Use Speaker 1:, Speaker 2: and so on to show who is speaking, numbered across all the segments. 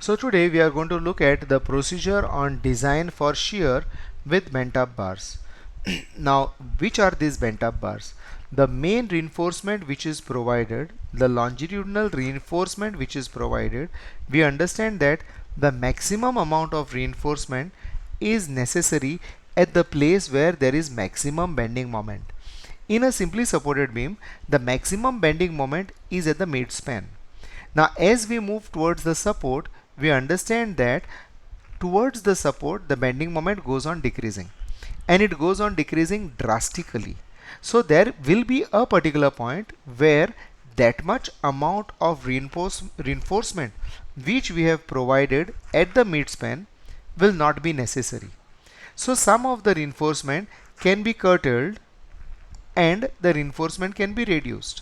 Speaker 1: So today we are going to look at the procedure on design for shear with bent up bars. Now, which are these bent up bars? The main reinforcement which is provided, the longitudinal reinforcement which is provided, we understand that the maximum amount of reinforcement is necessary at the place where there is maximum bending moment. In a simply supported beam, the maximum bending moment is at the midspan. Now, as we move towards the support, we understand that towards the support, the bending moment goes on decreasing, and it goes on decreasing drastically. So there will be a particular point where that much amount of reinforcement which we have provided at the midspan will not be necessary. So some of the reinforcement can be curtailed and the reinforcement can be reduced.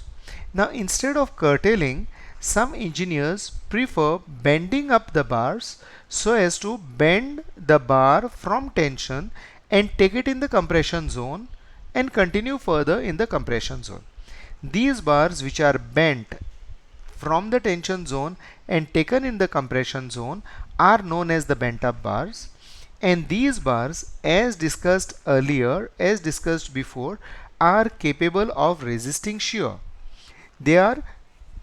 Speaker 1: Now, instead of curtailing, some engineers prefer bending up the bars so as to bend the bar from tension and take it in the compression zone and continue further in the compression zone. These bars which are bent from the tension zone and taken in the compression zone are known as the bent up bars, and these bars, as discussed earlier, as discussed before, are capable of resisting shear. They are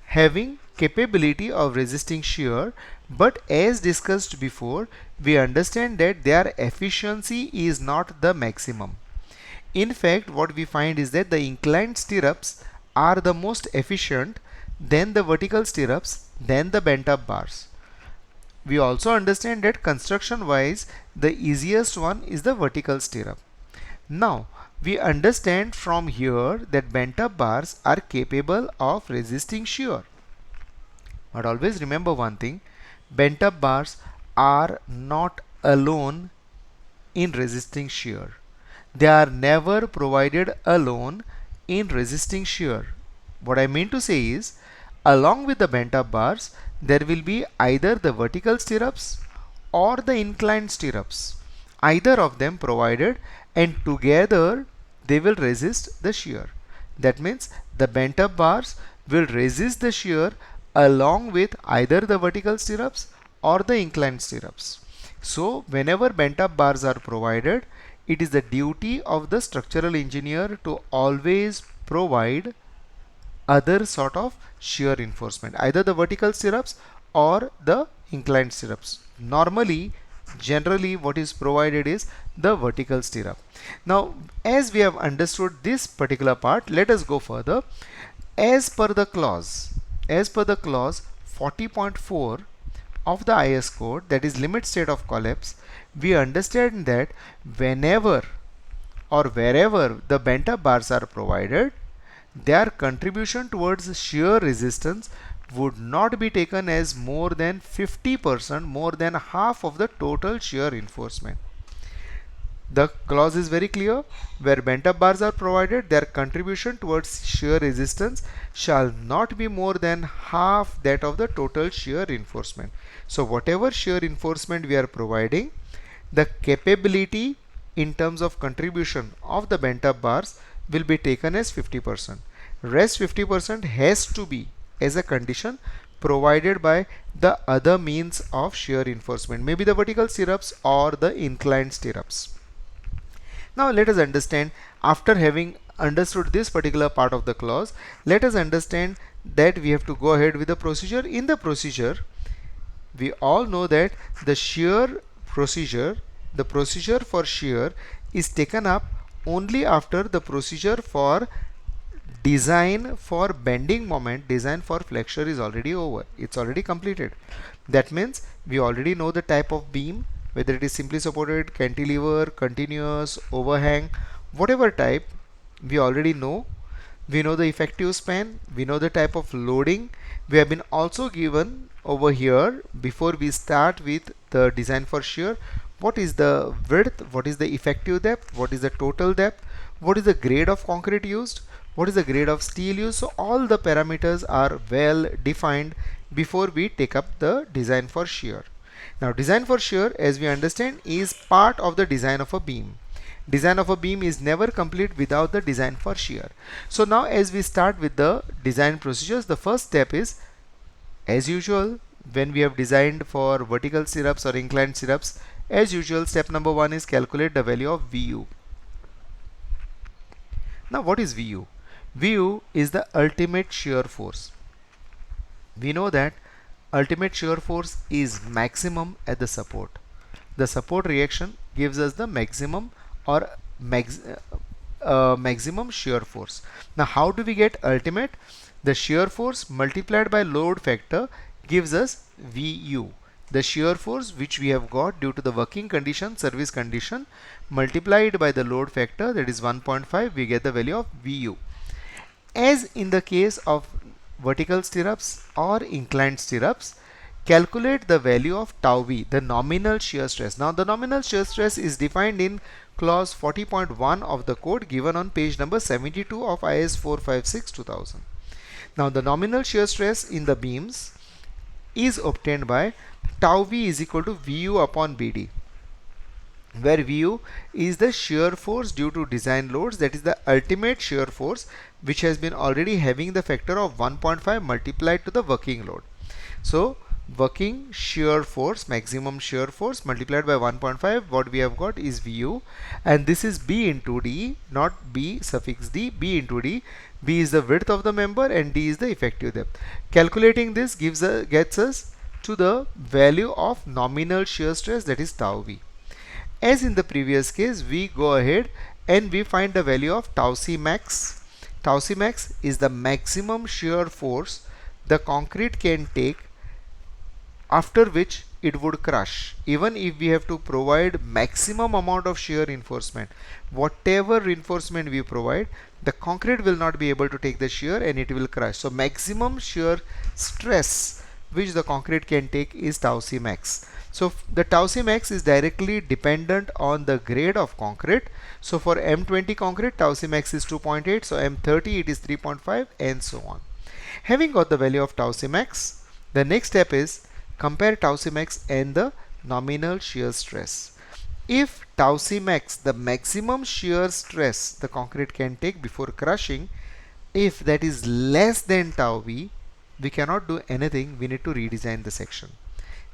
Speaker 1: having capability of resisting shear, but as discussed before, we understand that their efficiency is not the maximum. In fact, what we find is that the inclined stirrups are the most efficient, then the vertical stirrups, then the bent up bars. We also understand that construction wise, the easiest one is the vertical stirrup. Now, we understand from here that bent up bars are capable of resisting shear. But always remember one thing, bent up bars are not alone in resisting shear. They are never provided alone in resisting shear. What I mean to say is, along with the bent up bars, there will be either the vertical stirrups or the inclined stirrups. Either of them provided, and together they will resist the shear. That means the bent up bars will resist the shear along with either the vertical stirrups or the inclined stirrups. So whenever bent up bars are provided, it is the duty of the structural engineer to always provide other sort of shear reinforcement, either the vertical stirrups or the inclined stirrups. Normally, generally what is provided is the vertical stirrup. Now, as we have understood this particular part, let us go further. As per the clause 40.4 of the IS code, that is limit state of collapse, we understand that whenever or wherever the bent up bars are provided, their contribution towards shear resistance would not be taken as more than 50%, more than half of the total shear reinforcement. The clause is very clear. Where bent up bars are provided, their contribution towards shear resistance shall not be more than half that of the total shear reinforcement. So whatever shear reinforcement we are providing, the capability in terms of contribution of the bent up bars will be taken as 50%. Rest 50% has to be as a condition provided by the other means of shear reinforcement, maybe the vertical stirrups or the inclined stirrups. Now let us understand, after having understood this particular part of the clause, let us understand that we have to go ahead with the procedure. In the procedure, we all know that the shear procedure, the procedure for shear is taken up only after the procedure for design for bending moment, design for flexure is already over. It's already completed. That means we already know the type of beam, whether it is simply supported, cantilever, continuous, overhang, whatever type, we already know. We know the effective span, we know the type of loading. We have been also given over here, before we start with the design for shear, what is the width, what is the effective depth, what is the total depth, what is the grade of concrete used, what is the grade of steel used. So all the parameters are well defined before we take up the design for shear. Now design for shear, as we understand, is part of the design of a beam. Design of a beam is never complete without the design for shear. So now as we start with the design procedures, the first step is, as usual, when we have designed for vertical stirrups or inclined stirrups, as usual, step number 1 is calculate the value of VU. Now what is VU? VU is the ultimate shear force. We know that ultimate shear force is maximum at the support. The support reaction gives us the maximum or maximum shear force. Now how do we get ultimate? The shear force multiplied by load factor gives us VU. The shear force which we have got due to the working condition, service condition, multiplied by the load factor, that is 1.5, we get the value of VU. As in the case of vertical stirrups or inclined stirrups, calculate the value of tau v, the nominal shear stress. Now the nominal shear stress is defined in clause 40.1 of the code given on page number 72 of IS 456-2000. Now the nominal shear stress in the beams is obtained by tau v is equal to VU upon BD, where VU is the shear force due to design loads, that is the ultimate shear force which has been already having the factor of 1.5 multiplied to the working load. So working shear force, maximum shear force multiplied by 1.5, what we have got is VU, and this is B into D, not B suffix D, B into D. B is the width of the member and D is the effective depth. Calculating this gets us to the value of nominal shear stress, that is tau v. As in the previous case, we go ahead and we find the value of tau c max. Tau c max is the maximum shear force the concrete can take, after which it would crush. Even if we have to provide maximum amount of shear reinforcement, whatever reinforcement we provide, the concrete will not be able to take the shear and it will crush. So maximum shear stress which the concrete can take is tau c max. So the tau c max is directly dependent on the grade of concrete. So for M20 concrete, tau c max is 2.8, so M30 it is 3.5, and so on. Having got the value of tau c max, the next step is compare tau c max and the nominal shear stress. If tau c max, the maximum shear stress the concrete can take before crushing, if that is less than tau v, we cannot do anything, we need to redesign the section.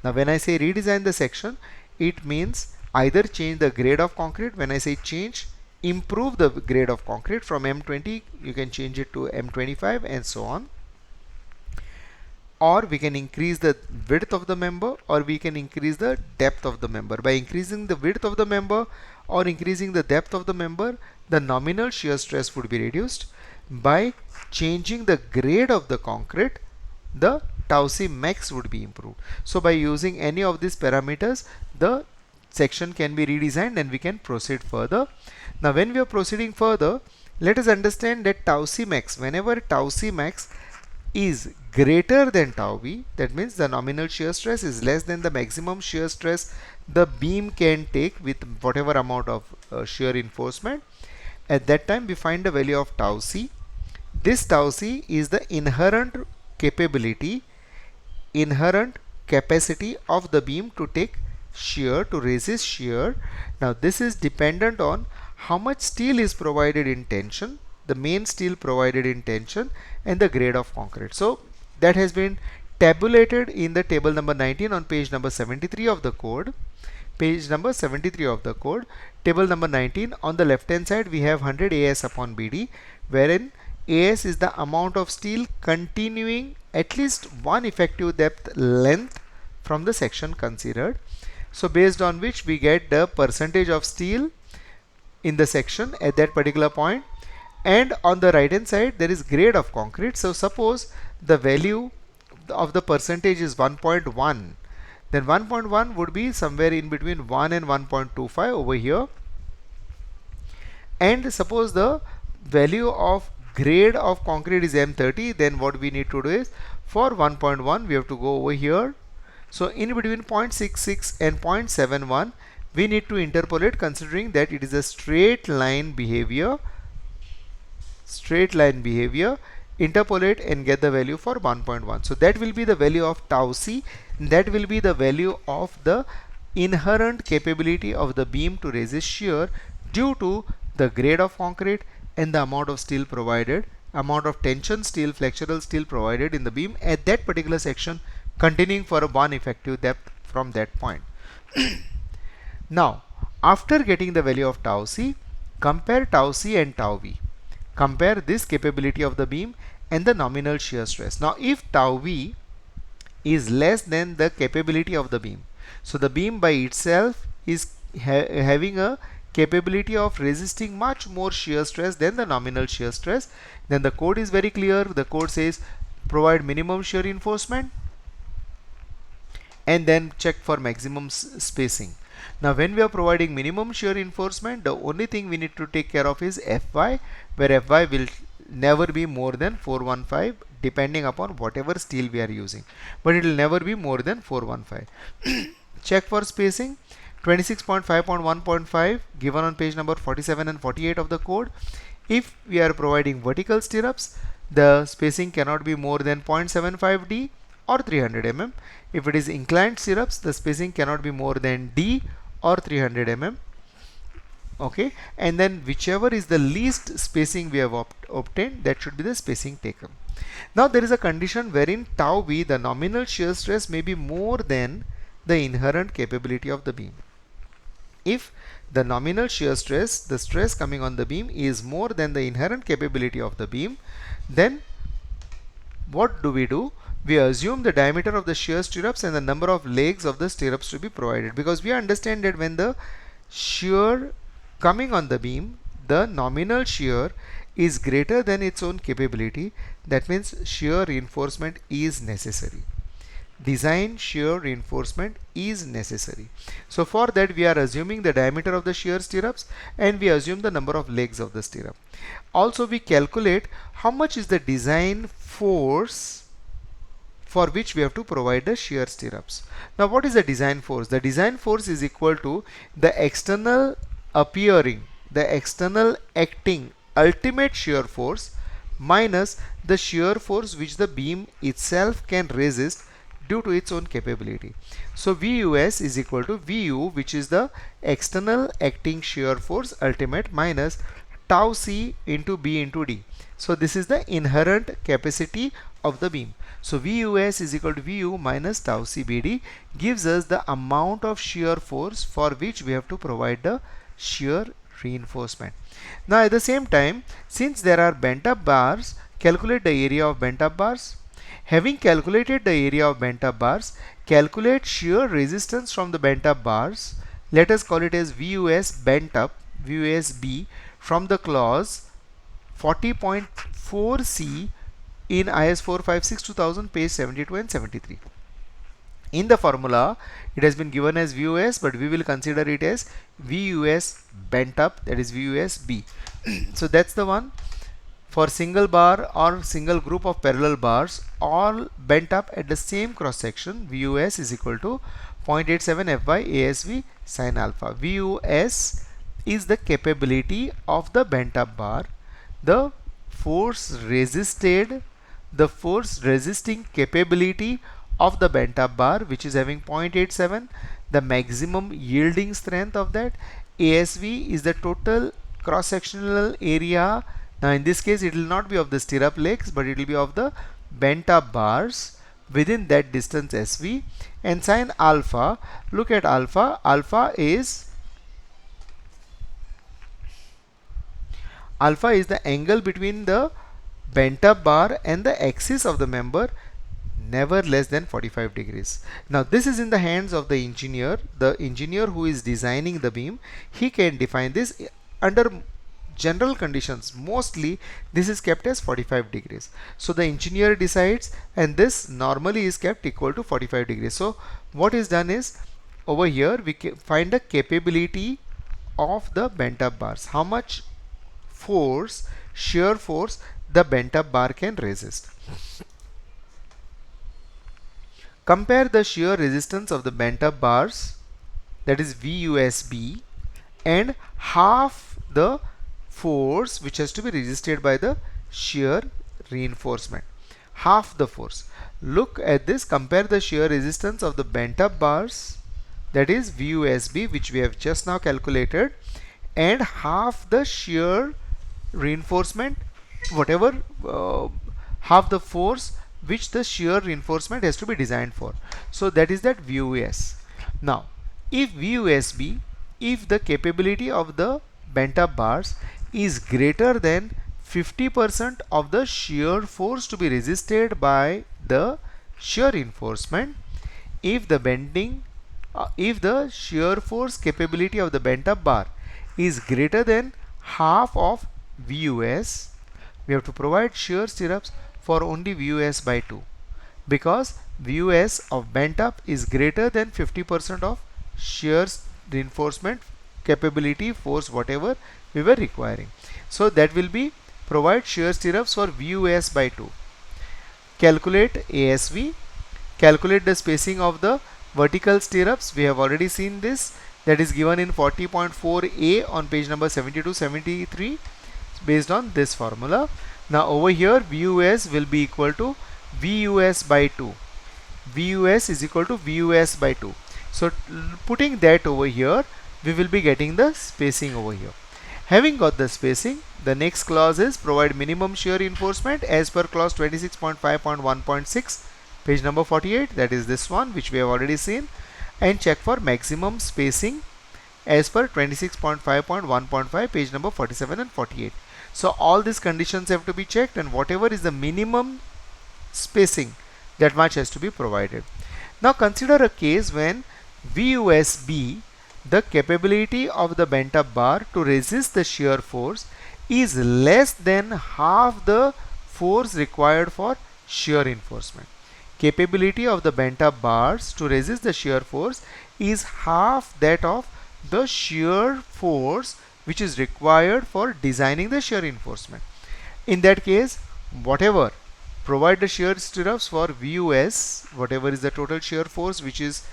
Speaker 1: Now when I say redesign the section, it means either change the grade of concrete. When I say change, improve the grade of concrete. From M20 you can change it to M25 and so on. Or we can increase the width of the member, or we can increase the depth of the member. By increasing the width of the member or increasing the depth of the member, the nominal shear stress would be reduced. By changing the grade of the concrete, the tau c max would be improved. So by using any of these parameters, the section can be redesigned and we can proceed further. Now when we are proceeding further, let us understand that tau c max, whenever tau c max is greater than tau v, that means the nominal shear stress is less than the maximum shear stress the beam can take with whatever amount of shear reinforcement. At that time we find the value of tau c. This tau c is the inherent capability, inherent capacity of the beam to take shear, to resist shear. Now this is dependent on how much steel is provided in tension, the main steel provided in tension, and the grade of concrete. So that has been tabulated in the table number 19 on page number 73 of the code. Page number 73 of the code, table number 19. On the left hand side we have 100 AS upon BD, wherein AS is the amount of steel continuing at least one effective depth length from the section considered. So based on which we get the percentage of steel in the section at that particular point. And on the right hand side there is grade of concrete. So suppose the value of the percentage is 1.1, then 1.1 would be somewhere in between 1 and 1.25 over here. And suppose the value of grade of concrete is M30, then what we need to do is, for 1.1 we have to go over here. So in between 0.66 and 0.71 we need to interpolate, considering that it is a straight line behavior. Interpolate and get the value for 1.1. So that will be the value of tau c. That will be the value of the inherent capability of the beam to resist shear due to the grade of concrete and the amount of steel provided, amount of tension steel, flexural steel provided in the beam at that particular section continuing for one effective depth from that point. Now, after getting the value of tau c, compare tau c and tau v. Compare this capability of the beam and the nominal shear stress. Now, if tau v is less than the capability of the beam, so the beam by itself is having a capability of resisting much more shear stress than the nominal shear stress, then the code is very clear. The code says provide minimum shear reinforcement and then check for maximum spacing. Now when we are providing minimum shear reinforcement, the only thing we need to take care of is Fy, where Fy will never be more than 415 depending upon whatever steel we are using, but it will never be more than 415. Check for spacing, 26.5.1.5 given on page number 47 and 48 of the code. If we are providing vertical stirrups, the spacing cannot be more than 0.75 d or 300 mm. If it is inclined stirrups, the spacing cannot be more than d or 300 mm. Okay, and then whichever is the least spacing we have obtained, that should be the spacing taken. Now there is a condition wherein tau v, the nominal shear stress, may be more than the inherent capability of the beam. If the nominal shear stress, the stress coming on the beam, is more than the inherent capability of the beam, then what do? We assume the diameter of the shear stirrups and the number of legs of the stirrups to be provided, because we understand that when the shear coming on the beam, the nominal shear is greater than its own capability, that means shear reinforcement is necessary. Design shear reinforcement is necessary. So for that we are assuming the diameter of the shear stirrups and we assume the number of legs of the stirrup. Also we calculate how much is the design force for which we have to provide the shear stirrups. Now what is the design force? The design force is equal to the external appearing, the external acting ultimate shear force minus the shear force which the beam itself can resist due to its own capability. So VUS is equal to VU, which is the external acting shear force ultimate, minus tau c into B into D. So this is the inherent capacity of the beam. So VUS is equal to VU minus tau c BD gives us the amount of shear force for which we have to provide the shear reinforcement. Now at the same time, since there are bent up bars, calculate the area of bent up bars. Having calculated the area of bent up bars, calculate shear resistance from the bent up bars. Let us call it as VUS bent up, VUSB, from the clause 40.4c in IS 456-2000 page 72 and 73. In the formula it has been given as VUS, but we will consider it as VUS bent up, that is VUSB. So that's the one. For single bar or single group of parallel bars all bent up at the same cross section, VUS is equal to 0.87 Fy ASV sin alpha. VUS is the capability of the bent up bar, the force resisted, the force resisting capability of the bent up bar, which is having 0.87, the maximum yielding strength of that. ASV is the total cross sectional area. Now in this case it will not be of the stirrup legs, but it will be of the bent up bars within that distance SV. And sin alpha, look at alpha. Alpha is the angle between the bent up bar and the axis of the member, never less than 45 degrees. Now this is in the hands of the engineer who is designing the beam. He can define this. Under general conditions, mostly this is kept as 45 degrees. So the engineer decides, and this normally is kept equal to 45 degrees. So what is done is, over here we find the capability of the bent up bars, how much force, shear force, the bent up bar can resist. Compare the shear resistance of the bent up bars, that is VUSB, and half the force which has to be resisted by the shear reinforcement, half the force. Look at this, compare the shear resistance of the bent up bars, that is VUSB, which we have just now calculated, and half the shear reinforcement, whatever half the force which the shear reinforcement has to be designed for. So that is that VUS. Now if VUSB, if the capability of the bent up bars is greater than 50% of the shear force to be resisted by the shear reinforcement, if the if the shear force capability of the bent up bar is greater than half of VUS, we have to provide shear stirrups for only VUS by 2, because VUS of bent up is greater than 50% of shear reinforcement capability force whatever we were requiring. So that will be provide shear stirrups for VUS by 2. Calculate ASV. Calculate the spacing of the vertical stirrups. We have already seen this. That is given in 40.4a on page number 72-73 based on this formula. Now over here VUS will be equal to VUS by 2. VUS is equal to VUS by 2. So putting that over here, we will be getting the spacing over here. Having got the spacing, the next clause is provide minimum shear reinforcement as per clause 26.5.1.6, page number 48, that is this one which we have already seen, and check for maximum spacing as per 26.5.1.5, page number 47 and 48. So all these conditions have to be checked, and whatever is the minimum spacing, that much has to be provided. Now consider a case when VUSB, the capability of the bent up bar to resist the shear force, is less than half the force required for shear reinforcement. Capability of the bent up bars to resist the shear force is half that of the shear force which is required for designing the shear reinforcement. In that case, whatever, provide the shear stirrups for VUS, whatever is the total shear force which is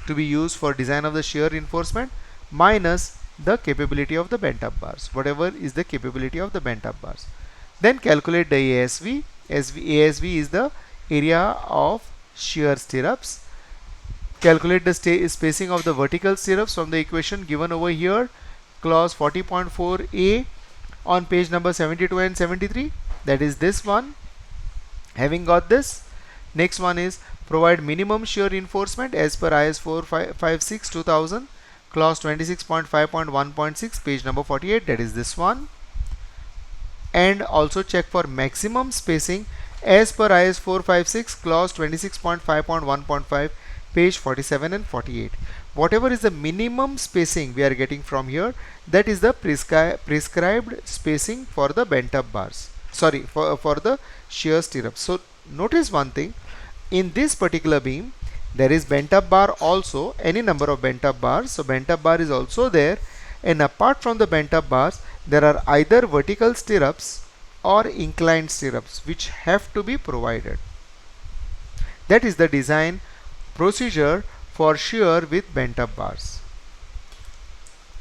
Speaker 1: to be used for design of the shear reinforcement, minus the capability of the bent up bars, whatever is the capability of the bent up bars. Then calculate the ASV. ASV is the area of shear stirrups. Calculate the spacing of the vertical stirrups from the equation given over here, clause 40.4a on page number 72 and 73, that is this one. Having got this, next one is provide minimum shear reinforcement as per IS 456 2000, clause 26.5.1.6, page number 48, that is this one. And also check for maximum spacing as per IS 456, clause 26.5.1.5, page 47 and 48. Whatever is the minimum spacing we are getting from here, that is the prescribed spacing for the bent up bars, sorry, for the shear stirrups. So notice one thing, in this particular beam there is bent up bar also, any number of bent up bars, so bent up bar is also there, and apart from the bent up bars there are either vertical stirrups or inclined stirrups which have to be provided. That is the design procedure for shear with bent up bars.